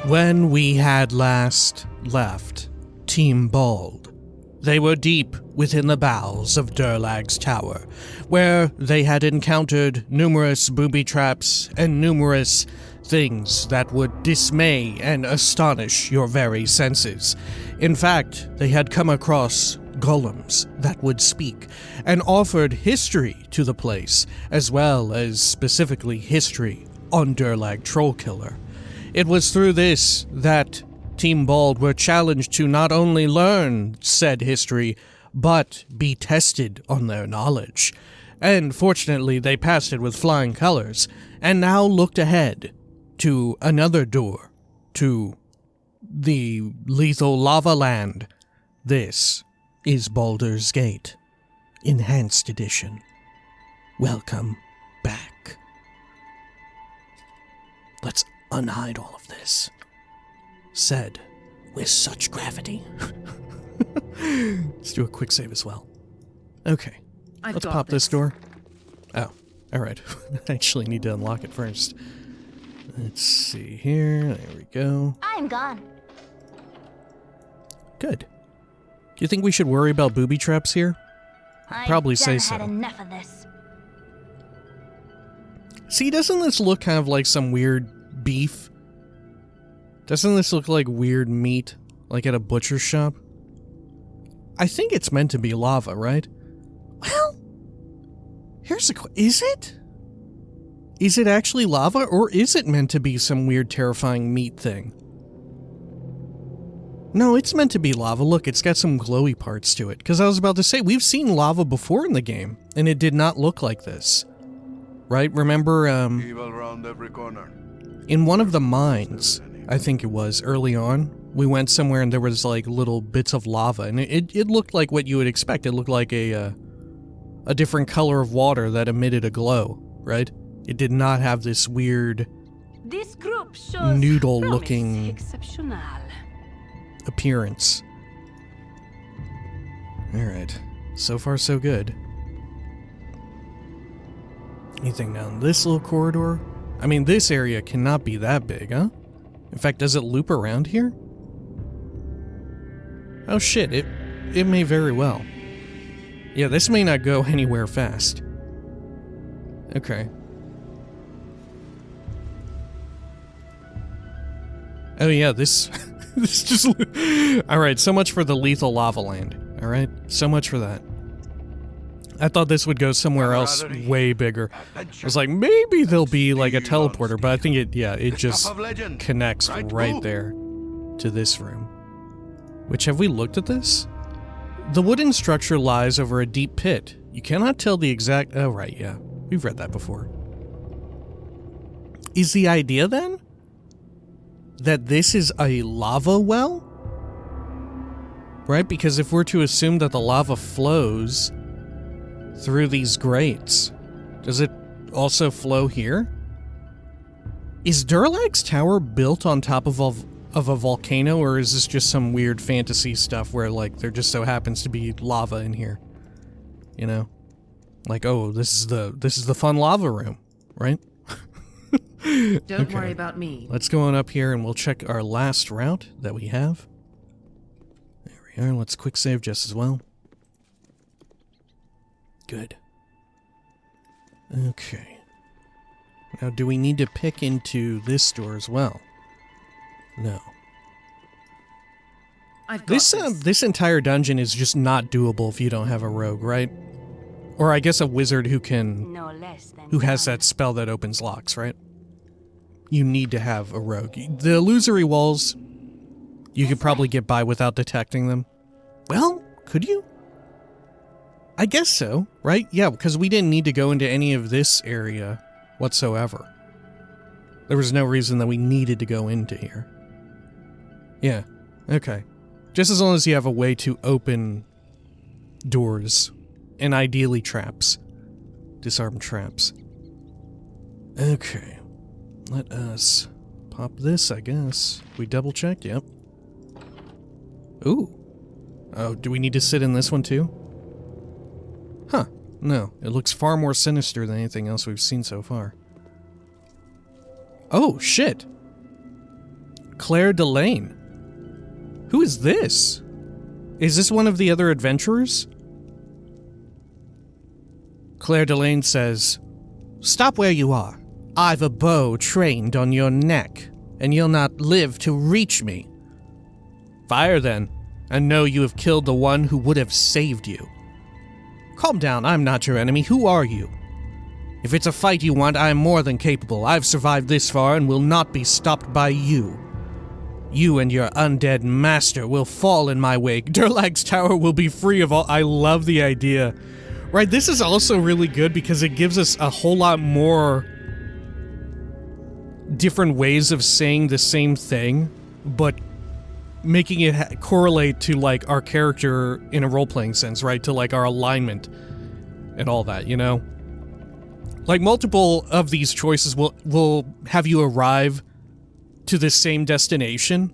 When we had last left Team Bald, they were deep within the bowels of Durlag's tower, where they had encountered numerous booby traps and numerous things that would dismay and astonish your very senses. In fact, they had come across golems that would speak and offered history to the place, as well as specifically history on Durlag Trollkiller. It was through this that Team Bald were challenged to not only learn said history, but be tested on their knowledge. And fortunately, they passed it with flying colors, and now looked ahead to another door, to the lethal lava land. This is Baldur's Gate, Enhanced Edition. Welcome back. Let's unhide all of this. Said with such gravity. Let's do a quick save as well. Okay, let's pop this door. Oh, alright. I actually need to unlock it first. Let's see here. There we go. I'm gone. Good. Do you think we should worry about booby traps here? I'd probably say so. I've had enough of this. See, doesn't this look kind of like some weird beef? Doesn't this look like weird meat, like at a butcher shop? I think it's meant to be lava, right? Well, here's the question. Is it? Is it actually lava, or is it meant to be some weird, terrifying meat thing? No, it's meant to be lava. Look, it's got some glowy parts to it. Because I was about to say, we've seen lava before in the game, and it did not look like this. Right? Remember, Evil round every corner. in one of the mines, I think it was, early on, we went somewhere and there was like little bits of lava, and it looked like what you would expect. It looked like a different color of water that emitted a glow, right? It did not have this weird This group shows noodle-looking exceptional. appearance. Alright, so far so good. Anything down this little corridor? I mean, this area cannot be that big, huh? In fact, does it loop around here? Oh shit, it may very well. Yeah, this may not go anywhere fast. Okay. Oh yeah, this this just alright, so much for the lethal lava land. Alright, so much for that. I thought this would go somewhere else way bigger. I was like, maybe there'll be like a teleporter, but I think it just connects right there to this room. Which, have we looked at this? The wooden structure lies over a deep pit. You cannot tell the exact... Oh, right, yeah. We've read that before. Is the idea then that this is a lava well? Right? Because if we're to assume that the lava flows through these grates, does it also flow here? Is Durlag's tower built on top of a volcano, or is this just some weird fantasy stuff where, like, there just so happens to be lava in here? You know? Like, oh, this is the fun lava room, right? Don't worry about me. Let's go on up here and we'll check our last route that we have. There we are. Let's quick save just as well. Good. Okay. Now, do we need to pick into this door as well? No. I've got This entire dungeon is just not doable if you don't have a rogue, right? Or I guess a wizard who has that spell that opens locks, right? You need to have a rogue. The illusory walls, you could probably get by without detecting them. Well, could you? I guess so, right? Yeah, because we didn't need to go into any of this area whatsoever. There was no reason that we needed to go into here. Yeah, okay. Just as long as you have a way to open doors, and ideally traps. Disarm traps. Okay. Let us pop this, I guess. We double checked? Yep. Ooh. Oh, do we need to sit in this one too? Huh. No, it looks far more sinister than anything else we've seen so far. Oh, shit. Clair Delane. Who is this? Is this one of the other adventurers? Clair Delane says, "Stop where you are. I've a bow trained on your neck, and you'll not live to reach me. Fire then, and know you have killed the one who would have saved you." Calm down, I'm not your enemy. Who are you? If it's a fight you want, I am more than capable. I've survived this far and will not be stopped by you. You and your undead master will fall in my wake. Durlag's tower will be free of all— I love the idea. Right, this is also really good because it gives us a whole lot more different ways of saying the same thing, but making it correlate to, like, our character in a role-playing sense, right? To, like, our alignment and all that, you know? Like, multiple of these choices will have you arrive to the same destination,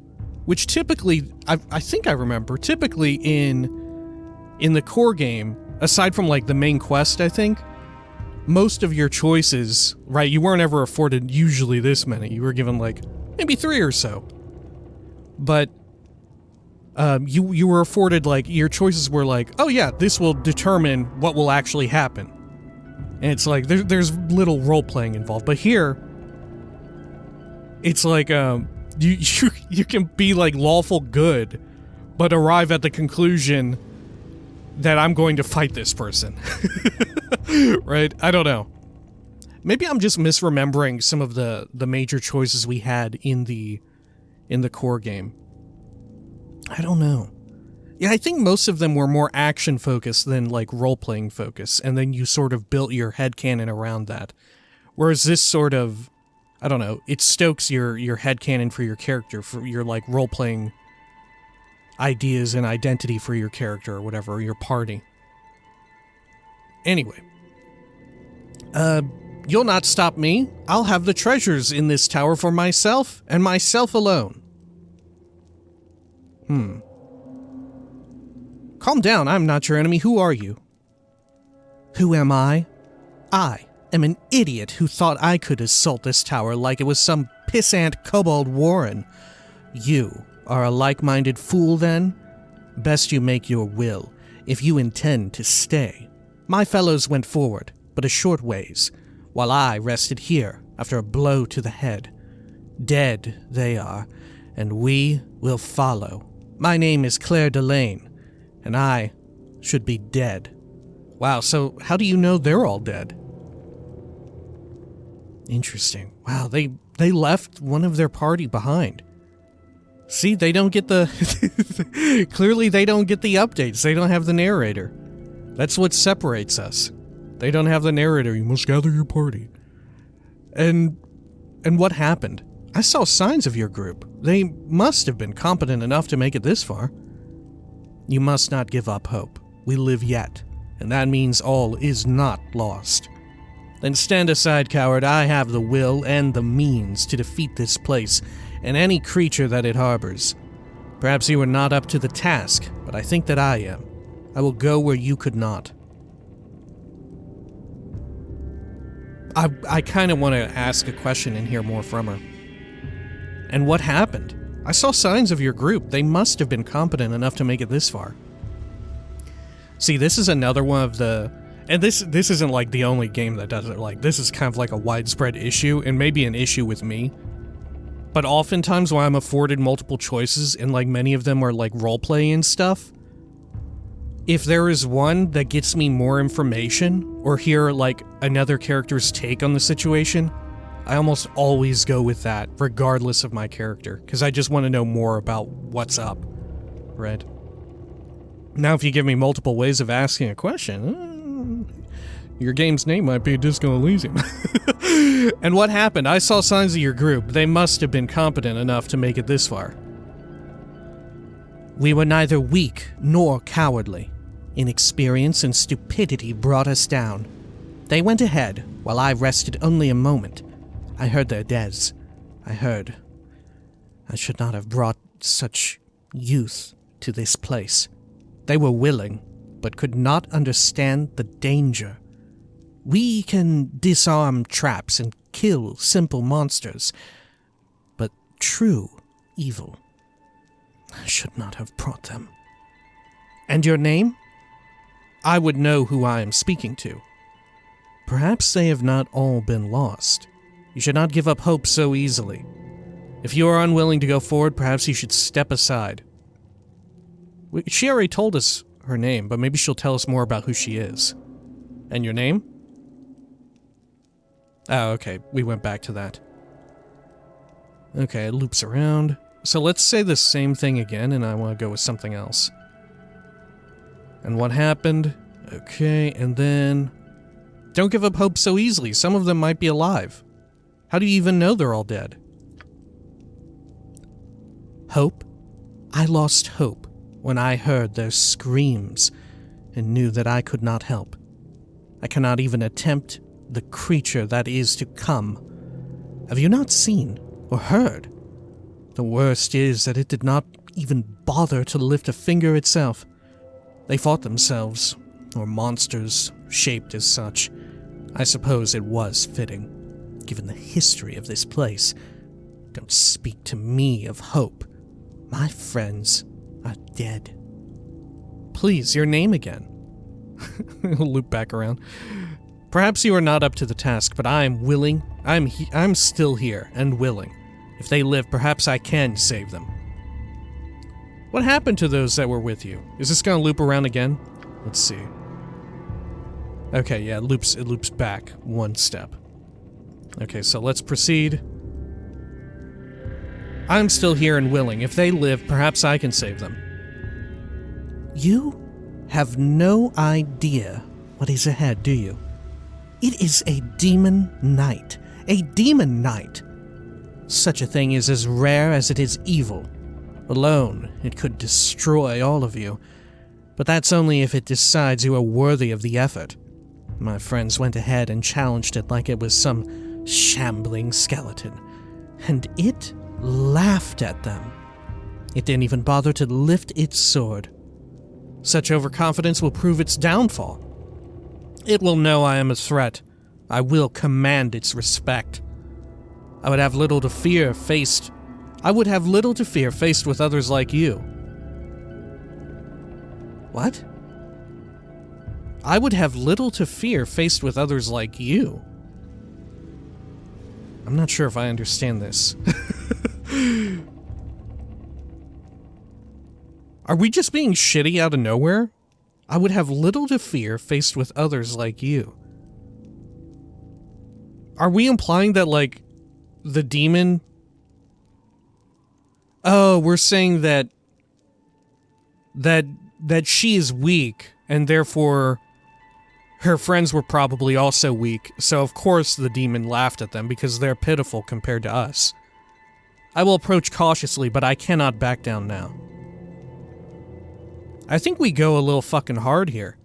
which typically, I think I remember, typically in the core game, aside from, like, the main quest, I think, most of your choices, right, you weren't ever afforded usually this many. You were given, like, maybe 3 or so. But you were afforded, like, your choices were like, oh yeah, this will determine what will actually happen. And it's like, there's little role-playing involved. But here, it's like, you can be, like, lawful good, but arrive at the conclusion that I'm going to fight this person. Right? I don't know. Maybe I'm just misremembering some of the major choices we had in the core game. I don't know. Yeah, I think most of them were more action-focused than, like, role-playing focused, and then you sort of built your headcanon around that. Whereas this sort of, I don't know, it stokes your headcanon for your character, for your, like, role-playing ideas and identity for your character or whatever, or your party. Anyway. You'll not stop me. I'll have the treasures in this tower for myself, and myself alone. Calm down, I'm not your enemy. Who are you? Who am I? I am an idiot who thought I could assault this tower like it was some pissant kobold warren. You are a like-minded fool, then? Best you make your will, if you intend to stay. My fellows went forward, but a short ways, while I rested here after a blow to the head. Dead they are, and we will follow. My name is Clair Delane, and I should be dead. Wow, so how do you know they're all dead? Interesting. Wow, they left one of their party behind. See, they don't get the... Clearly they don't get the updates. They don't have the narrator. That's what separates us. They don't have the narrator. You must gather your party. And what happened? I saw signs of your group. They must have been competent enough to make it this far. You must not give up hope. We live yet, and that means all is not lost. Then stand aside, coward. I have the will and the means to defeat this place and any creature that it harbors. Perhaps you are not up to the task, but I think that I am. I will go where you could not. I kind of want to ask a question and hear more from her. And what happened? I saw signs of your group. They must have been competent enough to make it this far. See, this is another one of the... And this isn't like the only game that does it. Like, this is kind of like a widespread issue, and maybe an issue with me. But oftentimes when I'm afforded multiple choices, and like many of them are like roleplay and stuff, if there is one that gets me more information, or hear like another character's take on the situation, I almost always go with that, regardless of my character, because I just want to know more about what's up, right? Now, if you give me multiple ways of asking a question, your game's name might be Disco Elysium. And what happened? I saw signs of your group. They must have been competent enough to make it this far. We were neither weak nor cowardly. Inexperience and stupidity brought us down. They went ahead, while I rested only a moment. I heard their deaths. I should not have brought such youth to this place. They were willing, but could not understand the danger. We can disarm traps and kill simple monsters, but true evil. I should not have brought them. And your name? I would know who I am speaking to. Perhaps they have not all been lost. You should not give up hope so easily. If you are unwilling to go forward, perhaps you should step aside. She already told us her name, but maybe she'll tell us more about who she is. And your name? Oh, okay. We went back to that. Okay, it loops around. So let's say the same thing again, and I want to go with something else. And what happened? Okay, and then... Don't give up hope so easily. Some of them might be alive. How do you even know they're all dead? Hope? I lost hope when I heard their screams and knew that I could not help. I cannot even attempt the creature that is to come. Have you not seen or heard? The worst is that it did not even bother to lift a finger itself. They fought themselves, or monsters shaped as such. I suppose it was fitting, given the history of this place. Don't speak to me of hope. My friends are dead. Please, your name again. We'll loop back around. Perhaps you are not up to the task, but I am willing. I'm still here and willing. If they live, perhaps I can save them. What happened to those that were with you? Is this gonna loop around again? Let's see. Okay, yeah, it loops back one step. Okay, so let's proceed. I'm still here and willing. If they live, perhaps I can save them. You have no idea what is ahead, do you? It is a demon knight. A demon knight. Such a thing is as rare as it is evil. Alone, it could destroy all of you. But that's only if it decides you are worthy of the effort. My friends went ahead and challenged it like it was some shambling skeleton. And it laughed at them. It didn't even bother to lift its sword. Such overconfidence will prove its downfall. It will know I am a threat. I will command its respect. I would have little to fear faced with others like you. What? I would have little to fear faced with others like you. I'm not sure if I understand this. Are we just being shitty out of nowhere? I would have little to fear faced with others like you. Are we implying that, like, the demon... Oh, we're saying that she is weak, and therefore her friends were probably also weak, so of course the demon laughed at them because they're pitiful compared to us. I will approach cautiously, but I cannot back down now. I think we go a little fucking hard here.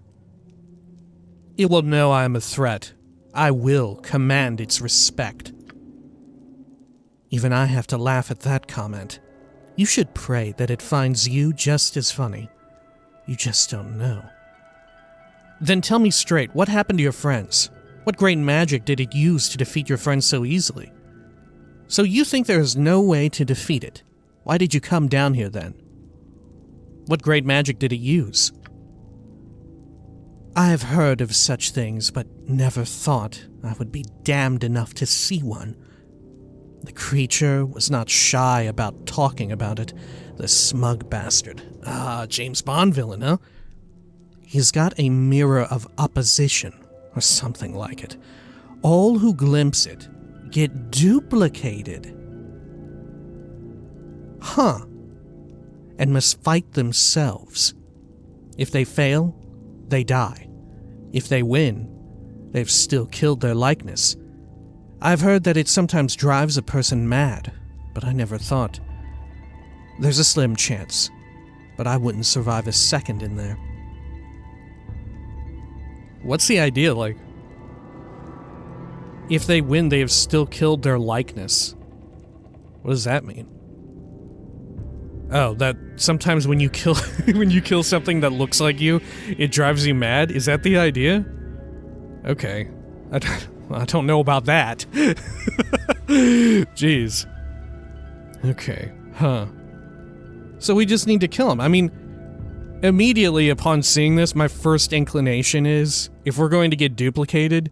It will know I am a threat. I will command its respect. Even I have to laugh at that comment. You should pray that it finds you just as funny. You just don't know. Then tell me straight, what happened to your friends? What great magic did it use to defeat your friends so easily? So you think there is no way to defeat it? Why did you come down here then? What great magic did it use? I have heard of such things, but never thought I would be damned enough to see one. The creature was not shy about talking about it, the smug bastard. Ah, James Bond villain, huh? He's got a mirror of opposition, or something like it. All who glimpse it get duplicated. Huh. And must fight themselves. If they fail, they die. If they win, they've still killed their likeness. I've heard that it sometimes drives a person mad, but I never thought. There's a slim chance, but I wouldn't survive a second in there. What's the idea, like? If they win, they have still killed their likeness. What does that mean? Oh, that sometimes when you kill when you kill something that looks like you, it drives you mad? Is that the idea? Okay. I don't know about that. Jeez. Okay. Huh. So we just need to kill him. I mean, immediately upon seeing this, my first inclination is, if we're going to get duplicated,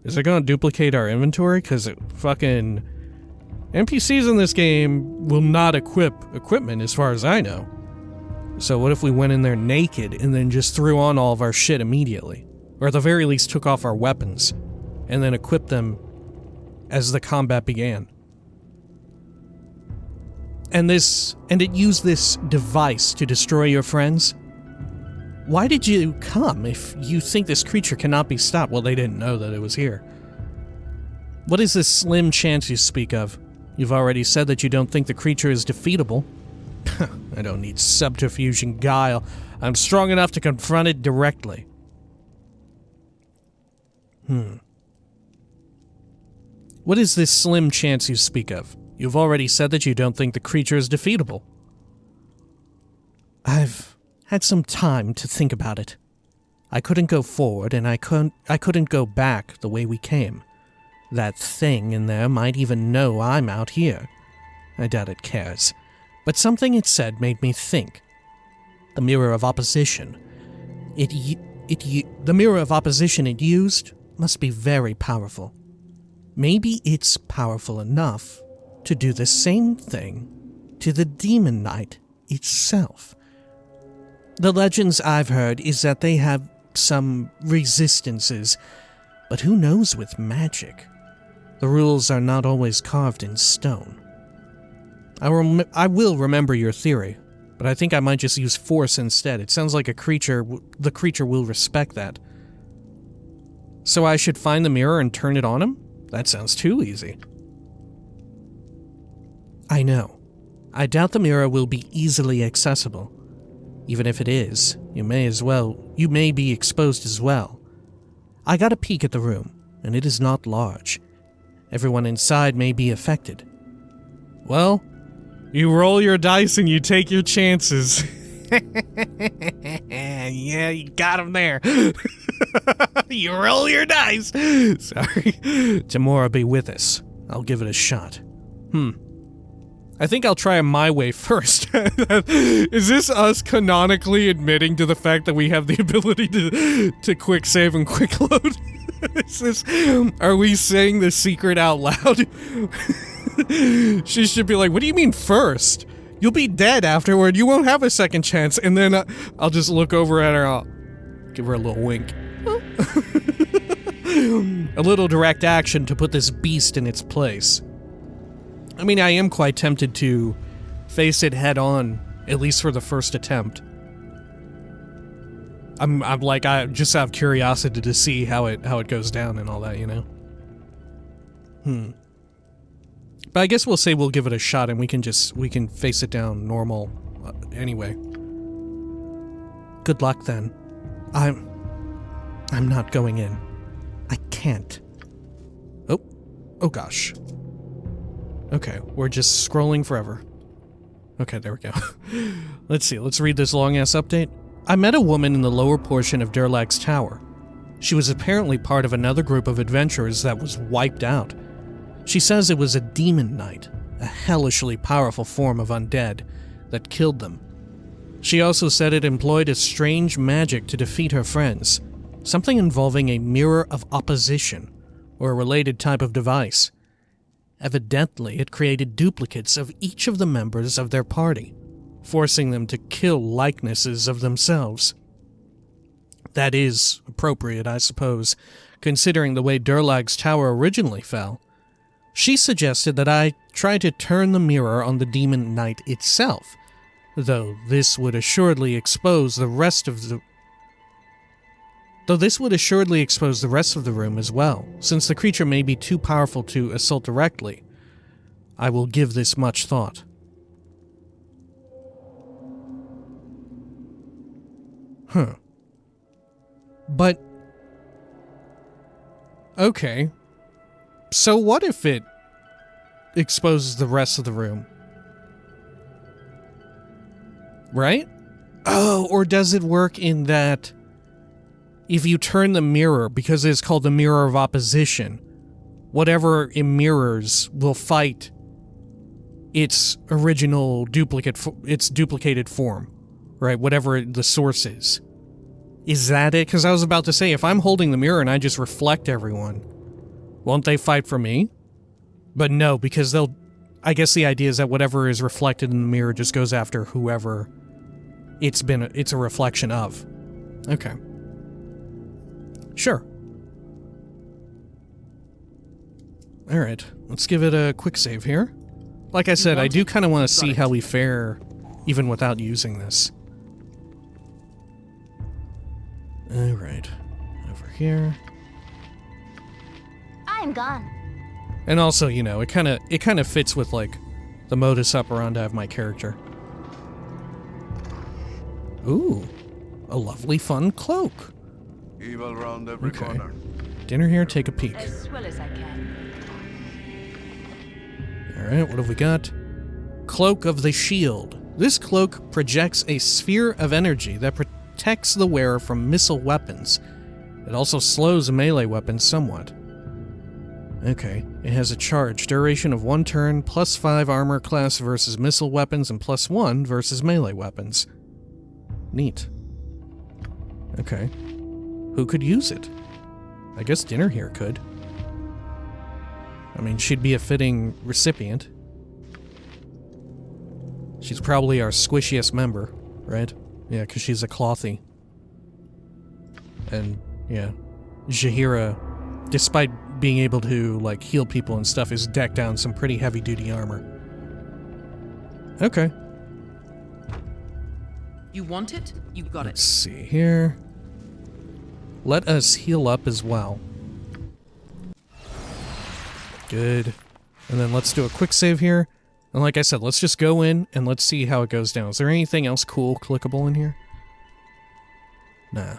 is it going to duplicate our inventory? Because fucking NPCs in this game will not equip equipment as far as I know. So what if we went in there naked and then just threw on all of our shit immediately? Or at the very least took off our weapons and then equipped them as the combat began. And it used this device to destroy your friends? Why did you come if you think this creature cannot be stopped? Well, they didn't know that it was here. What is this slim chance you speak of? You've already said that you don't think the creature is defeatable. I don't need subterfuge and guile. I'm strong enough to confront it directly. What is this slim chance you speak of? You've already said that you don't think the creature is defeatable. I've had some time to think about it. I couldn't go forward, and I couldn't go back the way we came. That thing in there might even know I'm out here. I doubt it cares. But something it said made me think. The mirror of opposition. The mirror of opposition it used must be very powerful. Maybe it's powerful enough to do the same thing to the demon knight itself. The legends I've heard is that they have some resistances, but who knows with magic? The rules are not always carved in stone. I will remember your theory, but I think I might just use force instead. It sounds like the creature will respect that. So I should find the mirror and turn it on him? That sounds too easy. I know. I doubt the mirror will be easily accessible. Even if it is, you may be exposed as well. I got a peek at the room, and it is not large. Everyone inside may be affected. Well, you roll your dice and you take your chances. Yeah, you got him there. You roll your dice. Sorry. Tamora be with us. I'll give it a shot. I think I'll try it my way first. Is this us canonically admitting to the fact that we have the ability to quick save and quick load? Are we saying the secret out loud? She should be like, what do you mean first? You'll be dead afterward. You won't have a second chance. And then I'll just look over at her. I'll give her a little wink. A little direct action to put this beast in its place. I mean, I am quite tempted to face it head on, at least for the first attempt. I just have curiosity to see how it goes down and all that, you know? But I guess we'll say we'll give it a shot and we can face it down normal anyway. Good luck then. I'm not going in. I can't. Oh gosh. Okay, we're just scrolling forever. Okay, there we go. Let's see, let's read this long-ass update. I met a woman in the lower portion of Durlag's tower. She was apparently part of another group of adventurers that was wiped out. She says it was a demon knight, a hellishly powerful form of undead, that killed them. She also said it employed a strange magic to defeat her friends, something involving a mirror of opposition, or a related type of device. Evidently, it created duplicates of each of the members of their party, forcing them to kill likenesses of themselves. That is appropriate, I suppose, considering the way Durlag's tower originally fell. She suggested that I try to turn the mirror on the demon knight itself, though this would assuredly expose the rest of the room as well, since the creature may be too powerful to assault directly. I will give this much thought. But... okay. So what if it exposes the rest of the room? Right? Oh, or does it work in that... if you turn the mirror, because it's called the mirror of opposition, whatever it mirrors will fight its original its duplicated form, right? Whatever the source is. Is that it? Because I was about to say, if I'm holding the mirror and I just reflect everyone, won't they fight for me? But no, because I guess the idea is that whatever is reflected in the mirror just goes after whoever it's a reflection of. Okay. Sure. Alright, let's give it a quick save here. Like I said, I do kind of want to see how we fare even without using this. Alright, over here. I'm gone. And also, you know, it kind of fits with, like, the modus operandi of my character. Ooh, a lovely fun cloak. Evil round every corner. Dinner here, take a peek. As well as I can. Alright, what have we got? Cloak of the Shield. This cloak projects a sphere of energy that protects the wearer from missile weapons. It also slows melee weapons somewhat. Okay, it has a charge. Duration of 1 turn, +5 armor class versus missile weapons, and +1 versus melee weapons. Neat. Okay. Who could use it? I guess Dinner here could. I mean, she'd be a fitting recipient. She's probably our squishiest member, right? Yeah, because she's a clothy. And, yeah, Jaheira, despite being able to, like, heal people and stuff, is decked out in some pretty heavy-duty armor. Okay. You want it? You got Let's it. see here. Let us heal up as well. Good. And then let's do a quick save here. And like I said, let's just go in and let's see how it goes down. Is there anything else cool clickable in here? Nah.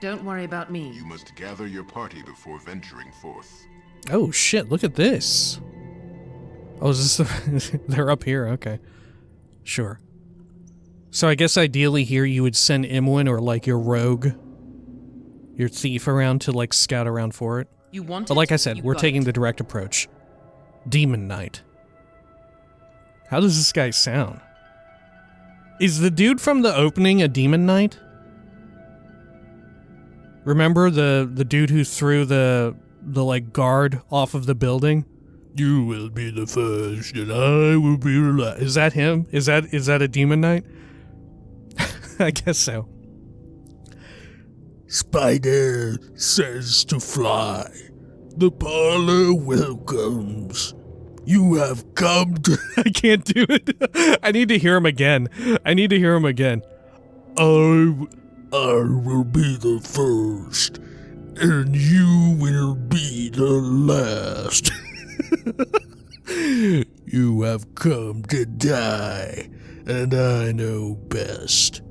Don't worry about me. You must gather your party before venturing forth. Oh shit, look at this. Oh, is this they're up here, okay. Sure. So I guess ideally here you would send Imwin or like your rogue, your thief around to like scout around for it. You want But it? like I said, You we're got taking it. the direct approach. Demon Knight. How does this guy sound? Is the dude from the opening a Demon Knight? Remember the dude who threw the like guard off of the building? You will be the first and I will be the last. Is that him? Is that a Demon Knight? I guess so. Spider says to fly. The parlor welcomes. You have come to... I can't do it. I need to hear him again. I will be the first, and you will be the last. You have come to die, and I know best.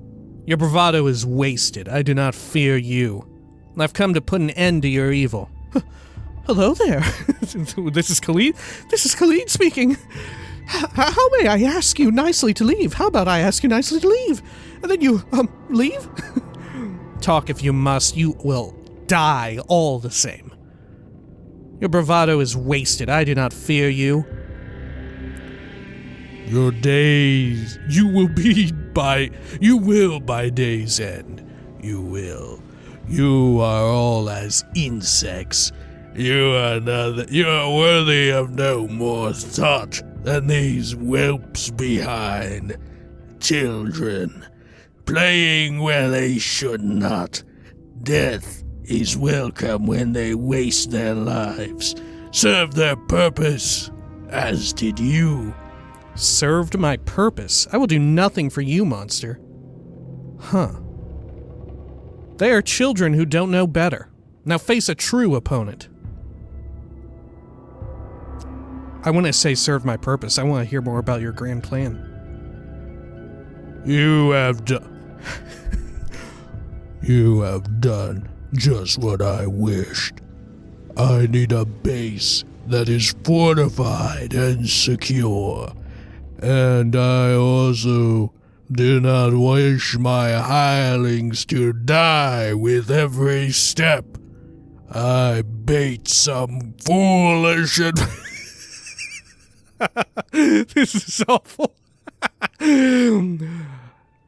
Your bravado is wasted. I do not fear you. I've come to put an end to your evil. Hello there. This is Khalid. This is Khalid speaking. How may I ask you nicely to leave? How about I ask you nicely to leave? And then you, leave? Talk if you must. You will die all the same. Your bravado is wasted. I do not fear you. Your days, you will by day's end. You will. You are all as insects. You are worthy of no more thought than these whelps behind. Children, playing where they should not. Death is welcome when they waste their lives. Serve their purpose, as did you. Served my purpose. I will do nothing for you, monster. Huh. They are children who don't know better. Now face a true opponent. I want to say serve my purpose. I want to hear more about your grand plan. You have done just what I wished. I need a base that is fortified and secure. And I also do not wish my hirelings to die with every step. I bait some foolish This is awful.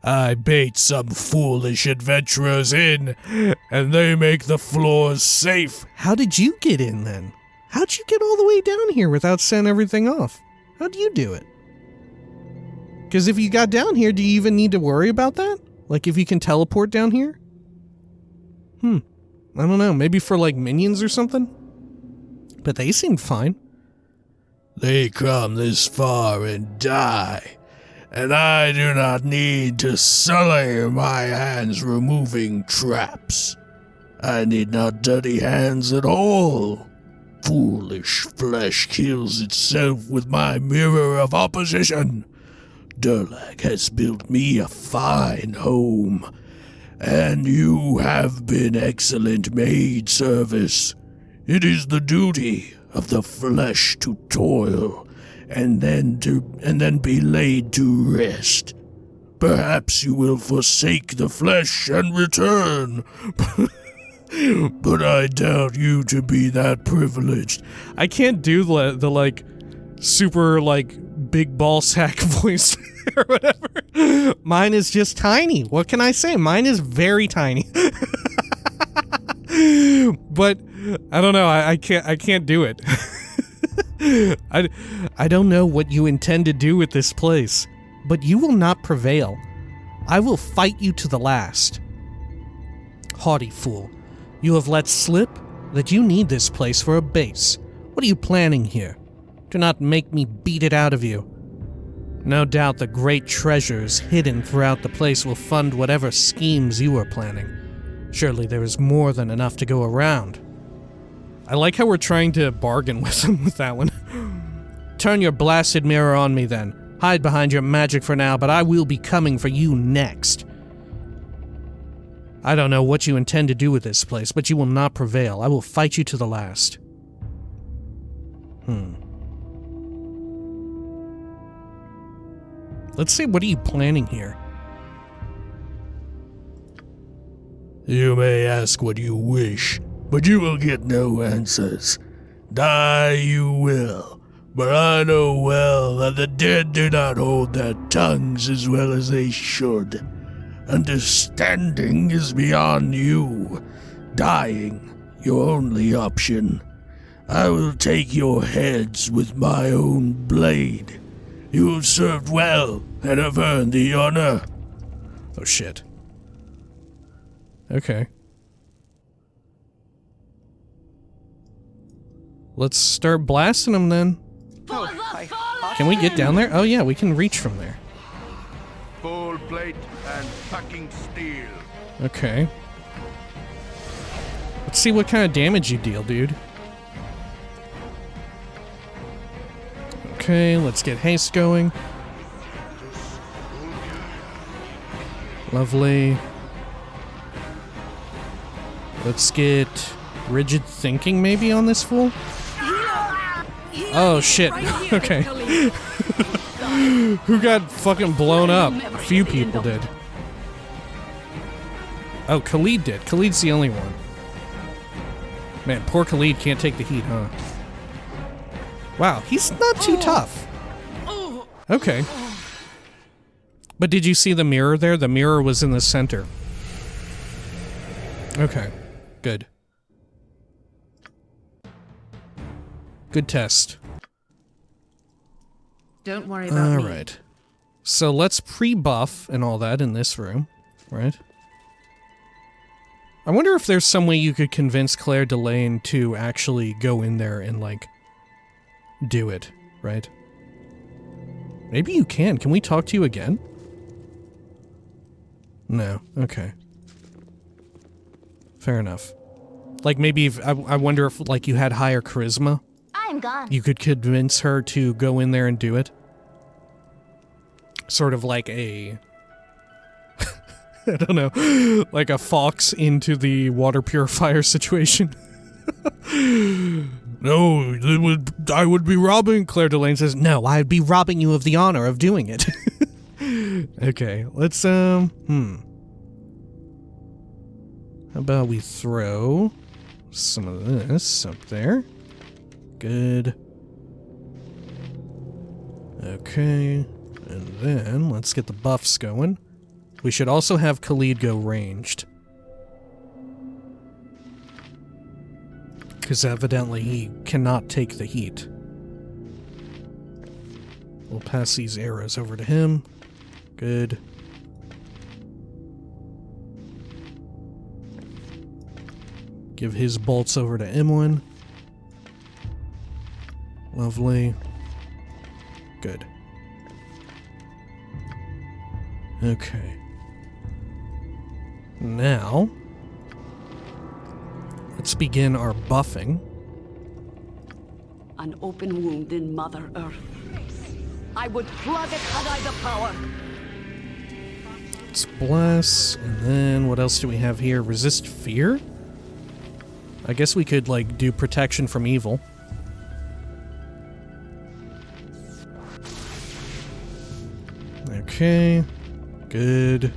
I bait some foolish adventurers in, and they make the floors safe. How did you get in then? How'd you get all the way down here without setting everything off? How'd you do it? Because if you got down here, do you even need to worry about that? Like if you can teleport down here? I don't know. Maybe for like minions or something? But they seemed fine. They come this far and die, and I do not need to sully my hands removing traps. I need not dirty hands at all. Foolish flesh kills itself with my mirror of opposition. Durlag has built me a fine home, and you have been excellent maid service. It is the duty of the flesh to toil, and then be laid to rest. Perhaps you will forsake the flesh and return. But I doubt you to be that privileged. I can't do the like super like big ball sack voice or whatever. Mine is just tiny. What can I say? Mine is very tiny. But I don't know. I can't do it. I don't know what you intend to do with this place, but you will not prevail. I will fight you to the last. Haughty fool. You have let slip that you need this place for a base. What are you planning here? Do not make me beat it out of you. No doubt the great treasures hidden throughout the place will fund whatever schemes you are planning. Surely there is more than enough to go around. I like how we're trying to bargain with him with that one. Turn your blasted mirror on me then. Hide behind your magic for now, but I will be coming for you next. I don't know what you intend to do with this place, but you will not prevail. I will fight you to the last. Let's see, what are you planning here? You may ask what you wish, but you will get no answers. Die you will, but I know well that the dead do not hold their tongues as well as they should. Understanding is beyond you. Dying, your only option. I will take your heads with my own blade. You have served well and have earned the honor. Oh shit. Okay. Let's start blasting them then. Can we get down there? Oh yeah, we can reach from there. Full plate and packing steel. Okay. Let's see what kind of damage you deal, dude. Okay, let's get haste going. Lovely. Let's get rigid thinking maybe on this fool. Oh shit. Okay. Who got fucking blown up? A few people did. Oh, Khalid did. Khalid's the only one. Man, poor Khalid can't take the heat, huh? Wow, he's not too tough. Okay. But did you see the mirror there? The mirror was in the center. Okay, good. Good test. Don't worry about me. Alright. So let's pre-buff and all that in this room, right? I wonder if there's some way you could convince Claire Delane to actually go in there and, like, do it, right? Maybe you can. Can we talk to you again? No. Okay. Fair enough. Like, maybe if, I wonder if, like, you had higher charisma. I'm gone. You could convince her to go in there and do it. Sort of like a... I don't know. Like a fox into the water purifier situation. No, I would be robbing... Claire Delane says, no, I'd be robbing you of the honor of doing it. Okay, let's, How about we throw some of this up there? Good. Okay, and then let's get the buffs going. We should also have Khalid go ranged. Because evidently he cannot take the heat. We'll pass these arrows over to him. Good. Give his bolts over to Emlyn. Lovely. Good. Okay. Now, let's begin our buffing. An open wound in Mother Earth. I would plug it had I the power. Let's bless, and then what else do we have here? Resist fear? I guess we could, like, do protection from evil. Okay. Good.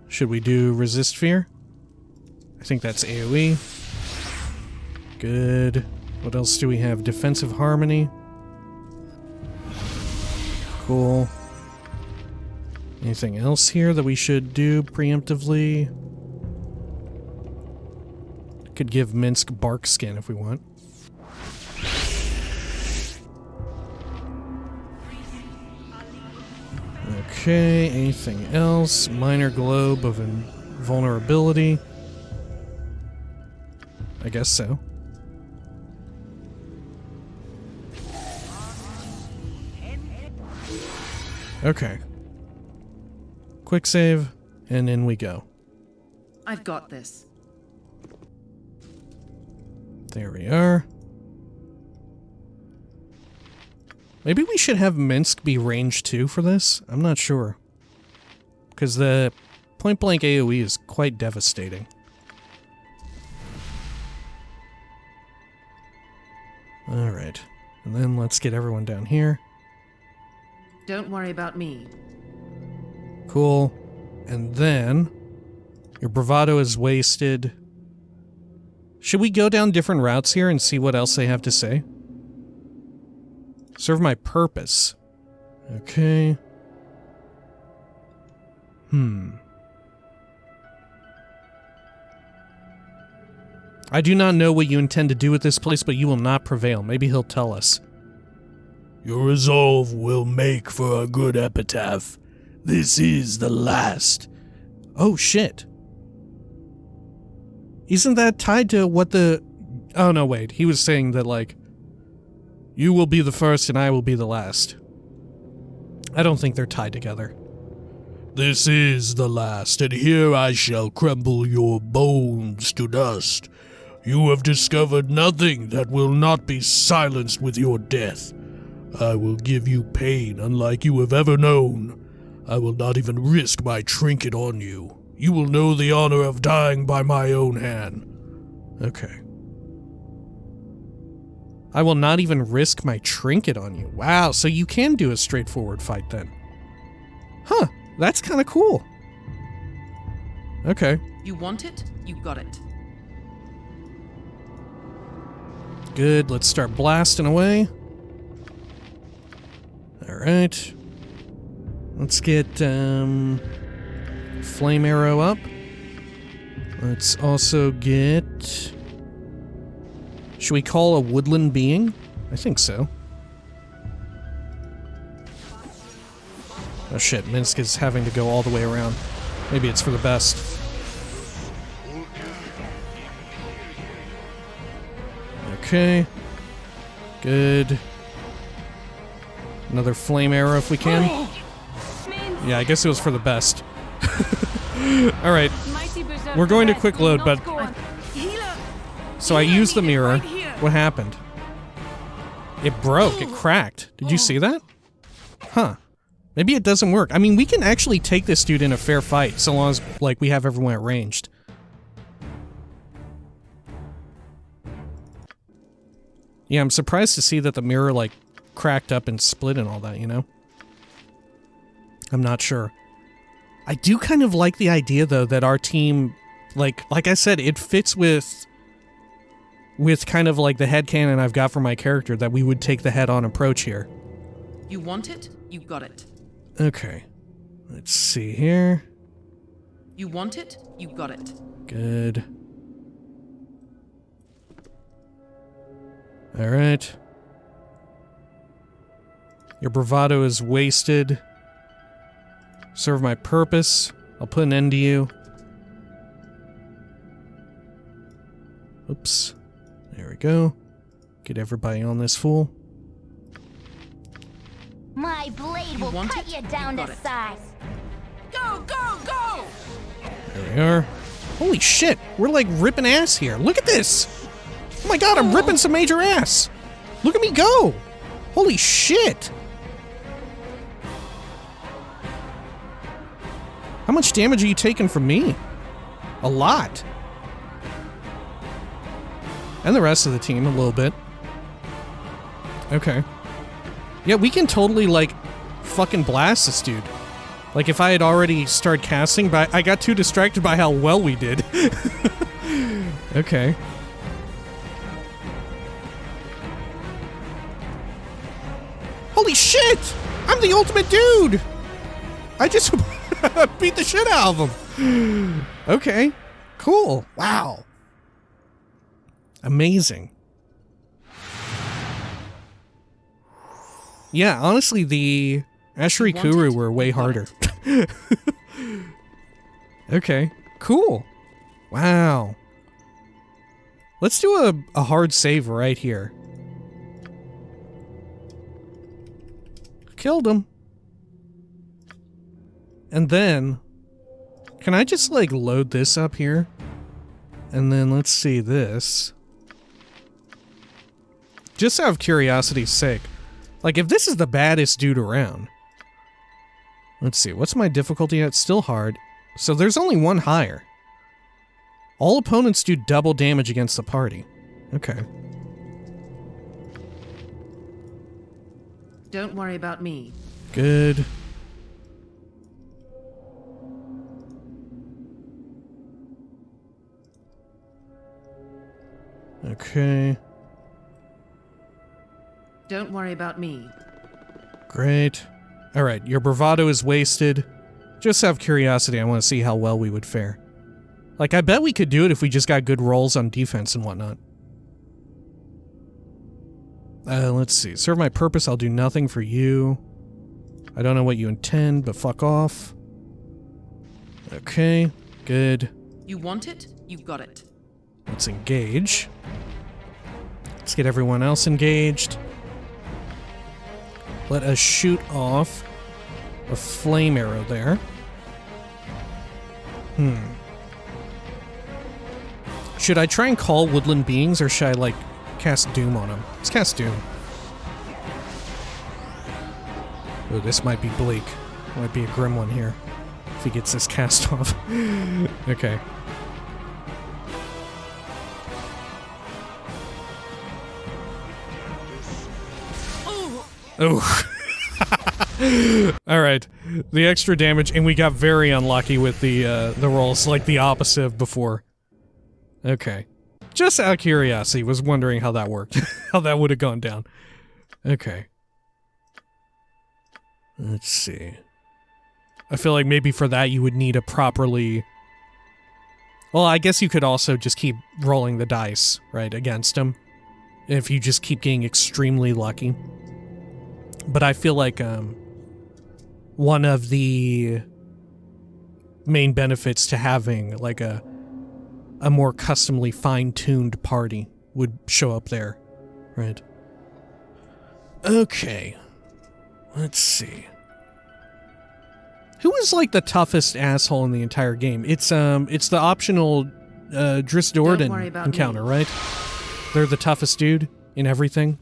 Should we do resist fear? I think that's AoE. Good. What else do we have? Defensive harmony. Cool. Anything else here that we should do preemptively? Could give Minsk bark skin if we want. Okay, anything else? Minor globe of invulnerability. I guess so. Okay. Quick save, and in we go. I've got this. There we are. Maybe we should have Minsk be range 2 for this? I'm not sure. Because the point-blank AoE is quite devastating. Alright. And then let's get everyone down here. Don't worry about me. Cool. And then your bravado is wasted. Should we go down different routes here and see what else they have to say? Serve my purpose. Okay. I do not know what you intend to do with this place, but you will not prevail. Maybe he'll tell us. Your resolve will make for a good epitaph. This is the last. Oh, shit. Isn't that tied to what the... Oh, no, wait. He was saying that, like, you will be the first and I will be the last. I don't think they're tied together. This is the last, and here I shall crumble your bones to dust. You have discovered nothing that will not be silenced with your death. I will give you pain unlike you have ever known. I will not even risk my trinket on you. You will know the honor of dying by my own hand. Okay. I will not even risk my trinket on you. Wow, so you can do a straightforward fight then. Huh, that's kind of cool. Okay. You want it? You got it. Good, let's start blasting away. Alright. Let's get, flame arrow up. Let's also get... Should we call a woodland being? I think so. Oh shit, Minsk is having to go all the way around. Maybe it's for the best. Okay. Good. Another flame arrow if we can. Yeah, I guess it was for the best. Alright. We're going to quick load, but... So I used the mirror. What happened? It broke. It cracked. Did you see that? Huh. Maybe it doesn't work. I mean, we can actually take this dude in a fair fight, so long as, like, we have everyone at ranged. Yeah, I'm surprised to see that the mirror, like, cracked up and split and all that, you know? I'm not sure. I do kind of like the idea, though, that our team, like I said, it fits with with kind of like the headcanon I've got for my character that we would take the head-on approach here. You want it? You got it. Okay. Let's see here. You want it? You got it. Good. Alright. Your bravado is wasted. Serve my purpose. I'll put an end to you. Oops. There we go. Get everybody on this fool. My blade will want cut it? you down You to got it. size. Go, go, go! There we are. Holy shit, we're like ripping ass here. Look at this. Oh my god, I'm ripping some major ass. Look at me go. Holy shit. How much damage are you taking from me? A lot. And the rest of the team a little bit. Okay. Yeah, we can totally, like, fucking blast this dude. Like, if I had already started casting, but I got too distracted by how well we did. Okay. Holy shit! I'm the ultimate dude! I just beat the shit out of him. Okay. Cool. Wow. Amazing. Yeah, honestly, the Ashuri Kuru were way harder. Okay, cool. Wow. Let's do a hard save right here. Killed him. And then, can I just like load this up here? And then let's see this. Just out of curiosity's sake. Like, if this is the baddest dude around. Let's see, what's my difficulty at? Still hard. So there's only one higher. All opponents do double damage against the party. Okay. Don't worry about me. Good. Okay. Don't worry about me. Great. Alright, your bravado is wasted. Just out of curiosity, I want to see how well we would fare. Like, I bet we could do it if we just got good rolls on defense and whatnot. Let's see. Serve my purpose, I'll do nothing for you. I don't know what you intend, but fuck off. Okay, good. You want it? You got it. Let's engage. Let's get everyone else engaged. Let us shoot off a flame arrow there. Should I try and call woodland beings, or should I, like, cast Doom on them? Let's cast Doom. Oh, this might be bleak. Might be a grim one here, if he gets this cast off. Okay. Oh. Alright. The extra damage, and we got very unlucky with the rolls, like the opposite of before. Okay. Just out of curiosity, was wondering how that worked. How that would have gone down. Okay. Let's see. I feel like maybe for that you would need a properly... Well, I guess you could also just keep rolling the dice, right, against him. If you just keep getting extremely lucky. But I feel like one of the main benefits to having like a more customly fine-tuned party would show up there, right? Okay, let's see. Who is like the toughest asshole in the entire game? It's the optional Driss Do'Urden encounter, right? They're the toughest dude in everything.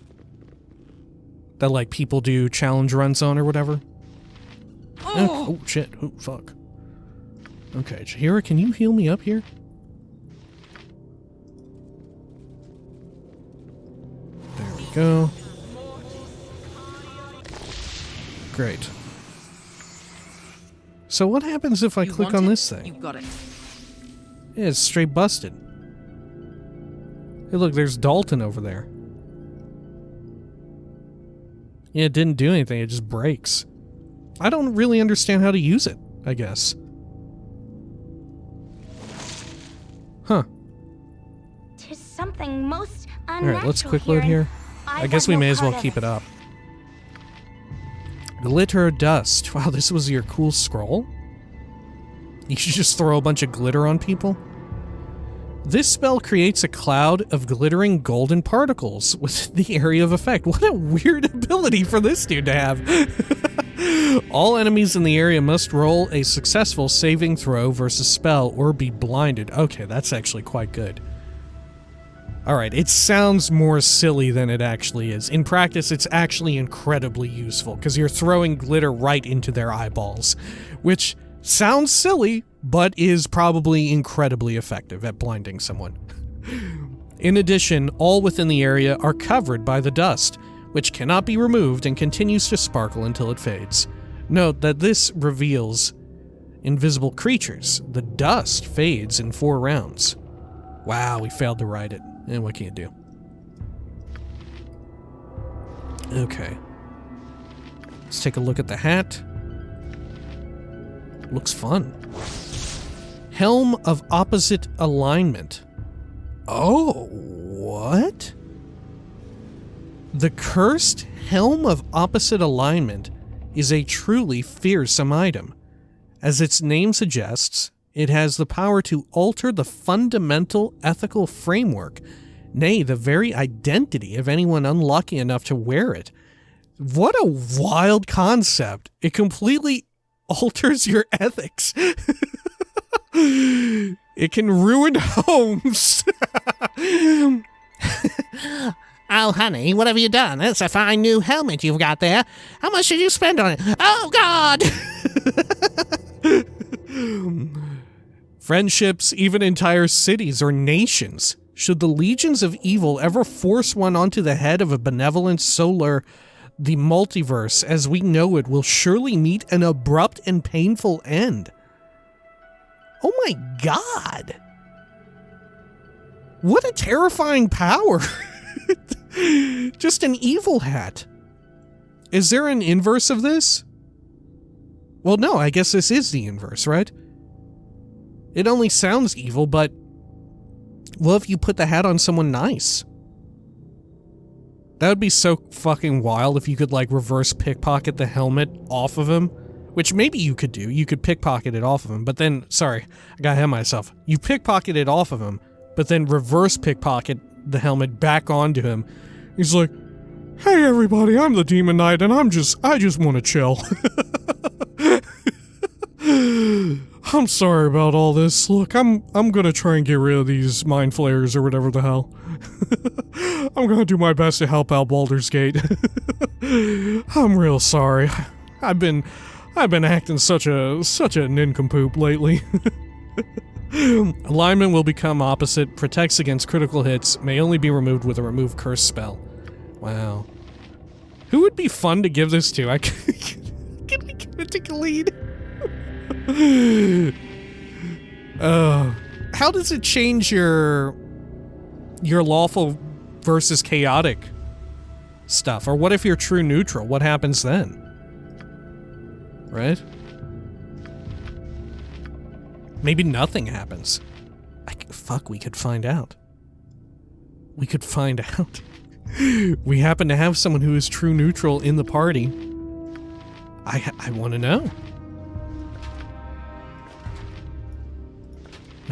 That, like, people do challenge runs on or whatever. Oh shit. Oh, fuck. Okay, Jaheira, can you heal me up here? There we go. Great. So what happens if I click on this thing? You got it. Yeah, it's straight busted. Hey, look, there's Dalton over there. Yeah, it didn't do anything. It just breaks. I don't really understand how to use it, I guess. Huh. Tis something most unnatural. Alright, let's quick load here. I guess we may as well keep it up. Glitter dust. Wow, this was your cool scroll? You should just throw a bunch of glitter on people? This spell creates a cloud of glittering golden particles with the area of effect. What a weird ability for this dude to have. All enemies in the area must roll a successful saving throw versus spell or be blinded. Okay, that's actually quite good. Alright, it sounds more silly than it actually is. In practice, it's actually incredibly useful, because you're throwing glitter right into their eyeballs, which sounds silly, but is probably incredibly effective at blinding someone. In addition, all within the area are covered by the dust, which cannot be removed and continues to sparkle until it fades. Note that this reveals invisible creatures. The dust fades in 4 rounds. Wow, we failed to write it. And what can you do? Okay. Let's take a look at the hat. Looks fun. Helm of opposite alignment. Oh, what? The cursed Helm of opposite alignment is a truly fearsome item. As its name suggests, it has the power to alter the fundamental ethical framework, nay, the very identity of anyone unlucky enough to wear it. What a wild concept. It completely alters your ethics. It can ruin homes. Oh, honey, what have you done? That's a fine new helmet you've got there. How much did you spend on it? Oh, God! Friendships, even entire cities or nations. Should the legions of evil ever force one onto the head of a benevolent solar, the multiverse as we know it will surely meet an abrupt and painful end. Oh my God! What a terrifying power! Just an evil hat. Is there an inverse of this? Well, no, I guess this is the inverse, right? It only sounds evil, but what if you put the hat on someone nice? That would be so fucking wild if you could, like, reverse pickpocket the helmet off of him. Which maybe you could do. You could pickpocket it off of him, but then, sorry, I got ahead of myself. You pickpocket it off of him, but then reverse pickpocket the helmet back onto him. He's like, hey everybody, I'm the Demon Knight, and I just want to chill. I'm sorry about all this. Look, I'm gonna try and get rid of these mind flayers or whatever the hell. I'm gonna do my best to help out Baldur's Gate. I'm real sorry. I've been acting such a nincompoop lately. Alignment will become opposite, protects against critical hits, may only be removed with a remove curse spell. Wow. Who would be fun to give this to? Can we give it to Khalid? How does it change your lawful versus chaotic stuff? Or what if you're true neutral? What happens then? Right? Maybe nothing happens. Fuck, we could find out. We could find out. We happen to have someone who is true neutral in the party. I want to know.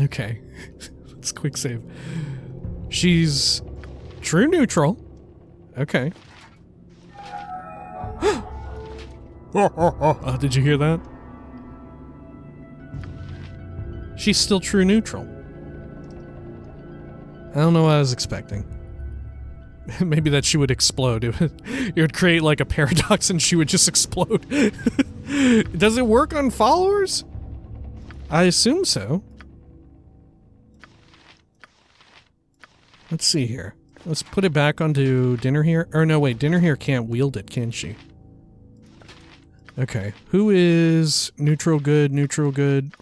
Okay. Let's quick save. She's true neutral. Okay. Did you hear that? She's still true neutral. I don't know what I was expecting. Maybe that she would explode. It would create like a paradox and she would just explode. Does it work on followers? I assume so. Let's see here. Let's put it back onto Dinner here. Or no, wait, Dinner here can't wield it, can she? Okay. Who is neutral good, neutral good?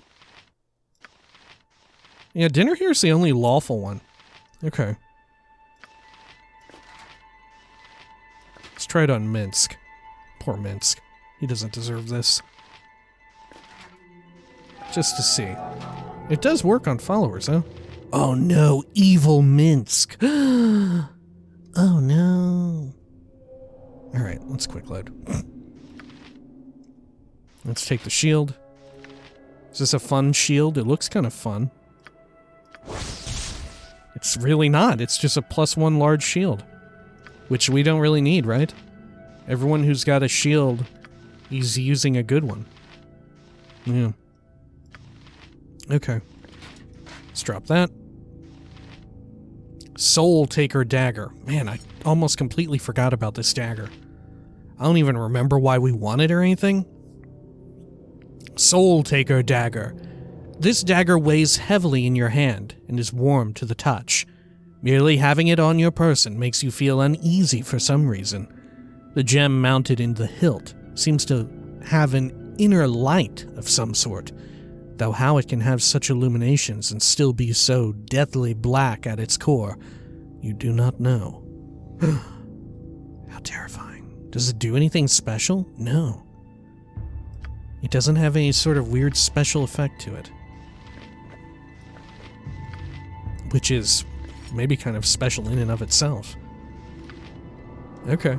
Yeah, Dinner here's the only lawful one. Okay. Let's try it on Minsk. Poor Minsk. He doesn't deserve this. Just to see. It does work on followers, huh? Oh no, evil Minsk. Oh no. Alright, let's quick load. Let's take the shield. Is this a fun shield? It looks kind of fun. It's really not. It's just a +1 large shield. Which we don't really need, right? Everyone who's got a shield is using a good one. Yeah. Okay. Let's drop that. Soul Taker Dagger. Man, I almost completely forgot about this dagger. I don't even remember why we wanted or anything. Soul Taker Dagger. This dagger weighs heavily in your hand and is warm to the touch. Merely having it on your person makes you feel uneasy for some reason. The gem mounted in the hilt seems to have an inner light of some sort, though how it can have such illuminations and still be so deathly black at its core, you do not know. How terrifying. Does it do anything special? No. It doesn't have any sort of weird special effect to it. Which is maybe kind of special in and of itself. Okay.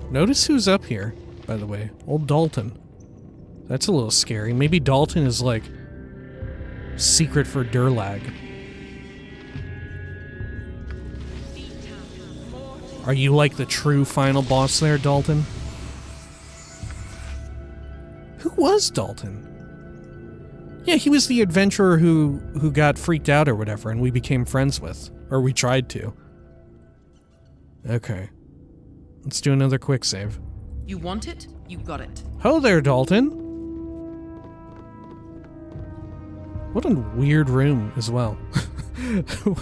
Notice who's up here, by the way. Old Dalton. That's a little scary. Maybe Dalton is like secret for Durlag. Are you like the true final boss there, Dalton? Who was Dalton? Yeah, he was the adventurer who got freaked out or whatever, and we became friends with. Or we tried to. Okay. Let's do another quick save. You want it? You got it. Ho there, Dalton! What a weird room as well.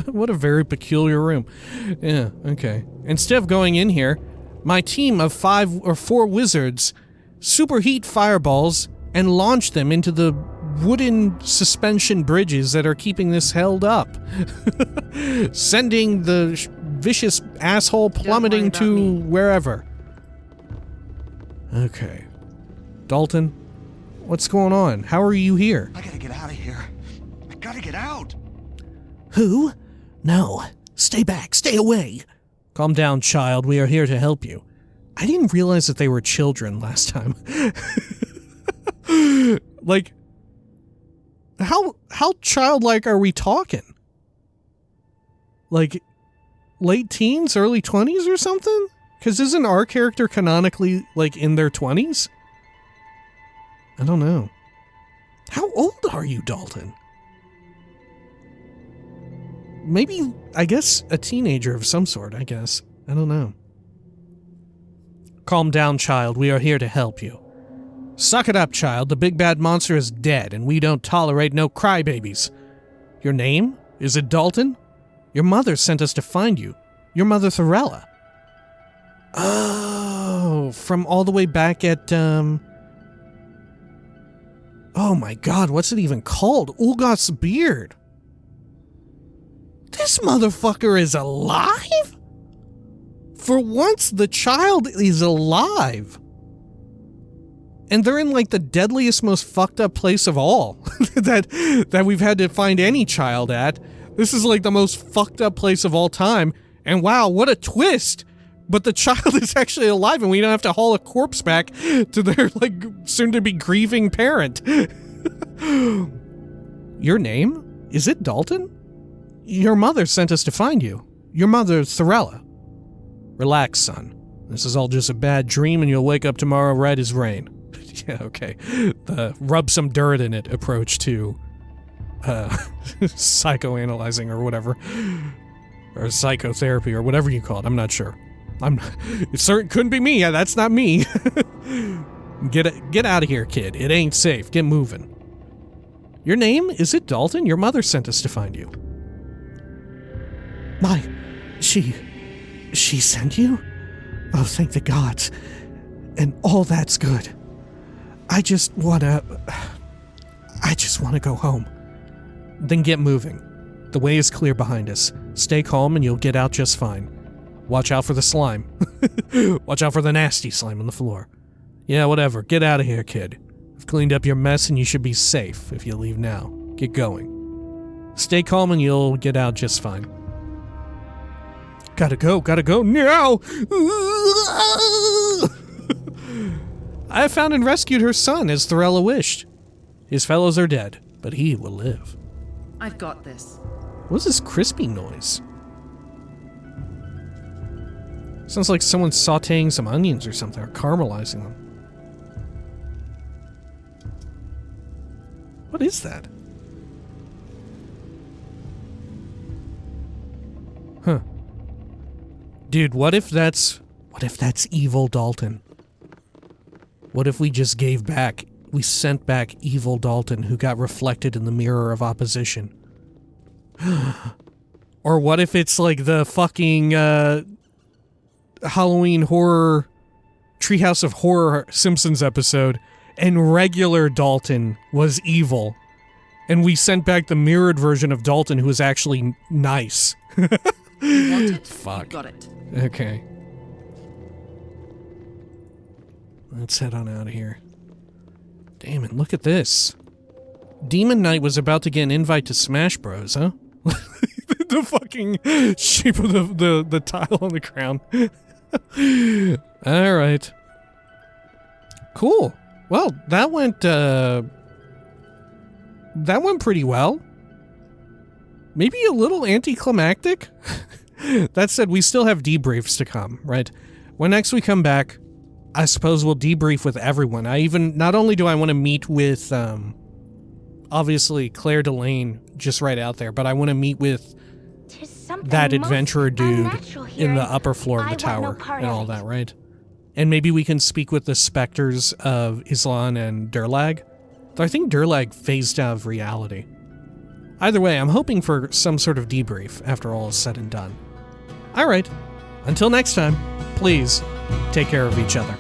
What a very peculiar room. Yeah, okay. Instead of going in here, my team of 5 or 4 wizards superheat fireballs and launch them into the wooden suspension bridges that are keeping this held up. Sending the vicious asshole plummeting to wherever. Okay. Dalton, what's going on? How are you here? I gotta get out of here. I gotta get out. Who? No. Stay back. Stay away. Calm down, child. We are here to help you. I didn't realize that they were children last time. Like, how childlike are we talking? Like, late teens, early 20s or something? Because isn't our character canonically, like, in their 20s? I don't know. How old are you, Dalton? Maybe, I guess, a teenager of some sort, I guess. I don't know. Calm down, child. We are here to help you. Suck it up, child. The big bad monster is dead, and we don't tolerate no crybabies. Your name? Is it Dalton? Your mother sent us to find you. Your mother, Thorella. Oh, from all the way back at, oh my god, what's it even called? Ulgoth's Beard. This motherfucker is alive? For once, the child is alive. And they're in, like, the deadliest, most fucked up place of all that we've had to find any child at. This is, like, the most fucked up place of all time. And wow, what a twist! But the child is actually alive and we don't have to haul a corpse back to their, like, soon-to-be grieving parent. Your name? Is it Dalton? Your mother sent us to find you. Your mother, Thorella. Relax, son. This is all just a bad dream and you'll wake up tomorrow right as rain. Yeah, okay. The rub some dirt in it approach to psychoanalyzing or whatever. Or psychotherapy or whatever you call it. I'm not sure. It certainly couldn't be me. Yeah, that's not me. Get out of here, kid. It ain't safe. Get moving. Your name? Is it Dalton? Your mother sent us to find you. She sent you? Oh, thank the gods. And all that's good. I just wanna go home. Then get moving. The way is clear behind us. Stay calm and you'll get out just fine. Watch out for the slime. Watch out for the nasty slime on the floor. Yeah, whatever. Get out of here, kid. I've cleaned up your mess and you should be safe if you leave now. Get going. Stay calm and you'll get out just fine. Gotta go now! I have found and rescued her son, as Thorella wished. His fellows are dead, but he will live. I've got this. What's this crispy noise? Sounds like someone's sauteing some onions or something, or caramelizing them. What is that? Huh. Dude, what if that's evil Dalton? What if we just we sent back evil Dalton who got reflected in the mirror of opposition? Or what if it's like the fucking, Halloween horror, Treehouse of Horror Simpsons episode, and regular Dalton was evil, and we sent back the mirrored version of Dalton who was actually nice. You want it? Fuck. You got it. Okay. Let's head on out of here. Damn it, look at this. Demon Knight was about to get an invite to Smash Bros, huh? The fucking shape of the tile on the ground. Alright. Cool. Well, that went pretty well. Maybe a little anticlimactic? That said, we still have debriefs to come, right? When next we come back, I suppose we'll debrief with everyone. Not only do I want to meet with, obviously Clair Delane just right out there, but I want to meet with that adventurer dude in the upper floor of the tower and all that, right? And maybe we can speak with the specters of Islan and Durlag. Though I think Durlag phased out of reality. Either way, I'm hoping for some sort of debrief after all is said and done. Alright, until next time, please take care of each other.